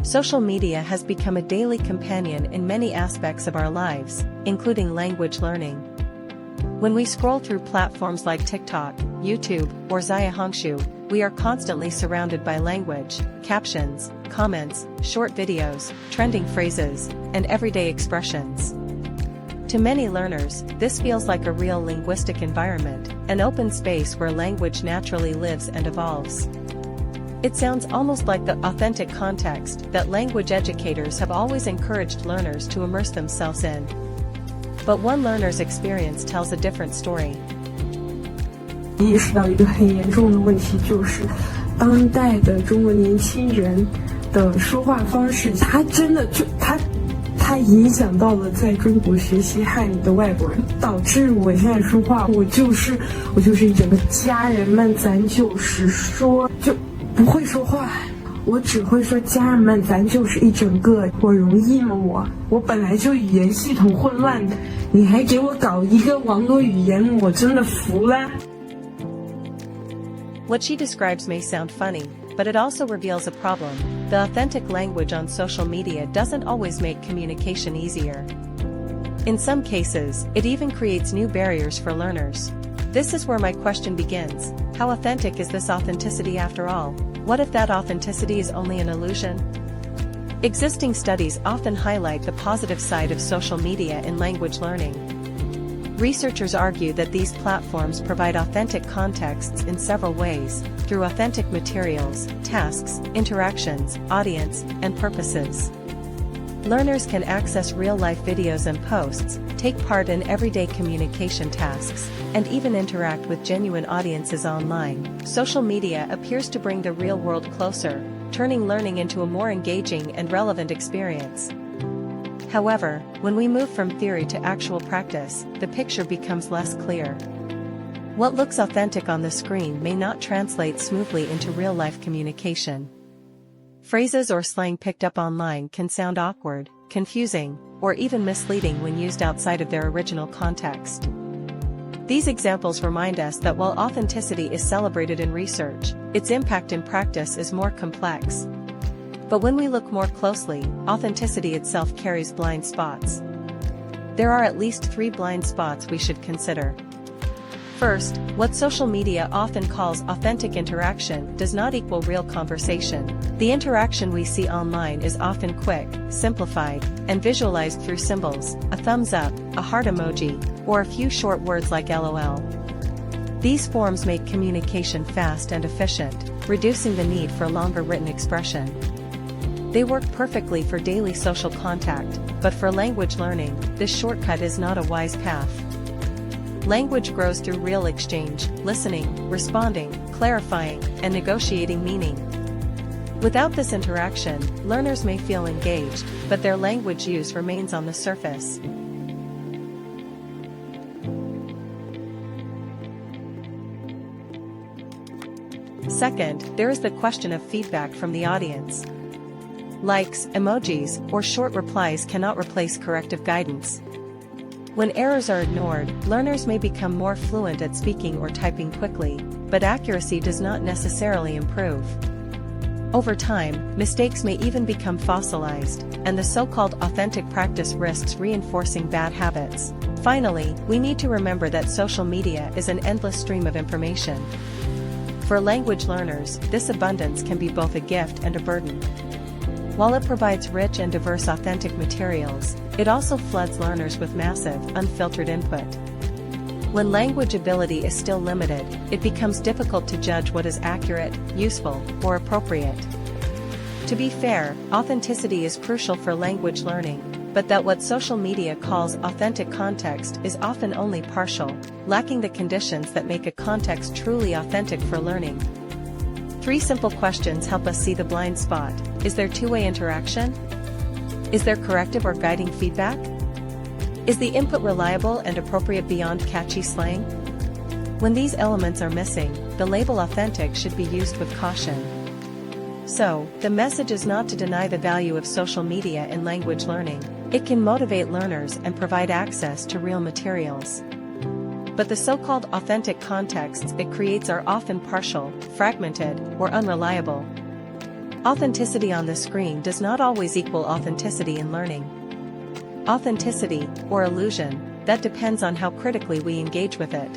Social media has become a daily companion in many aspects of our lives, including language learning. When we scroll through platforms like TikTok, YouTube, or Xiaohongshu, we are constantly surrounded by language, captions, comments, short videos, trending phrases, and everyday expressions. To many learners, this feels like a real linguistic environment, an open space where language naturally lives and evolves. It sounds almost like the authentic context that language educators have always encouraged learners to immerse themselves in. But one learner's experience tells a different story. 意识到一个很严重的问题，就是当代的中国年轻人的说话方式，他真的就他影响到了在中国学习汉语的外国人，导致我现在说话，我就是一整个家人们，咱就是说就不会说话，我只会说家人们，咱就是一整个，我容易吗？我本来就语言系统混乱的，你还给我搞一个网络语言，我真的服了。What she describes may sound funny, but it also reveals a problem. The authentic language on social media doesn't always make communication easier. In some cases, it even creates new barriers for learners. This is where my question begins. How authentic is this authenticity after all? What if that authenticity is only an illusion? Existing studies often highlight the positive side of social media in language learning. Researchers argue that these platforms provide authentic contexts in several ways, through authentic materials, tasks, interactions, audience, and purposes. Learners can access real-life videos and posts, take part in everyday communication tasks, and even interact with genuine audiences online. Social media appears to bring the real world closer, turning learning into a more engaging and relevant experience. However, when we move from theory to actual practice, the picture becomes less clear. What looks authentic on the screen may not translate smoothly into real-life communication. Phrases or slang picked up online can sound awkward, confusing, or even misleading when used outside of their original context. These examples remind us that while authenticity is celebrated in research, its impact in practice is more complex. But when we look more closely, authenticity itself carries blind spots. There are at least 3 blind spots we should consider. First, what social media often calls authentic interaction does not equal real conversation. The interaction we see online is often quick, simplified, and visualized through symbols, a thumbs up, a heart emoji, or a few short words like LOL. These forms make communication fast and efficient, reducing the need for longer written expression. They work perfectly for daily social contact, but for language learning, this shortcut is not a wise path. Language grows through real exchange, listening, responding, clarifying, and negotiating meaning. Without this interaction, learners may feel engaged, but their language use remains on the surface. Second, there is the question of feedback from the audience. Likes, emojis, or short replies cannot replace corrective guidance. When errors are ignored, learners may become more fluent at speaking or typing quickly, but accuracy does not necessarily improve. Over time, mistakes may even become fossilized, and the so-called authentic practice risks reinforcing bad habits. Finally, we need to remember that social media is an endless stream of information. For language learners, this abundance can be both a gift and a burden. While it provides rich and diverse authentic materials, it also floods learners with massive, unfiltered input. When language ability is still limited, it becomes difficult to judge what is accurate, useful, or appropriate. To be fair, authenticity is crucial for language learning, but that what social media calls authentic context is often only partial, lacking the conditions that make a context truly authentic for learning. 3 simple questions help us see the blind spot. Is there two-way interaction? Is there corrective or guiding feedback? Is the input reliable and appropriate beyond catchy slang? When these elements are missing, the label authentic should be used with caution. So, the message is not to deny the value of social media in language learning. It can motivate learners and provide access to real materials. But the so-called authentic contexts it creates are often partial, fragmented, or unreliable. Authenticity on the screen does not always equal authenticity in learning. Authenticity, or illusion, that depends on how critically we engage with it.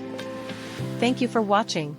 Thank you for watching.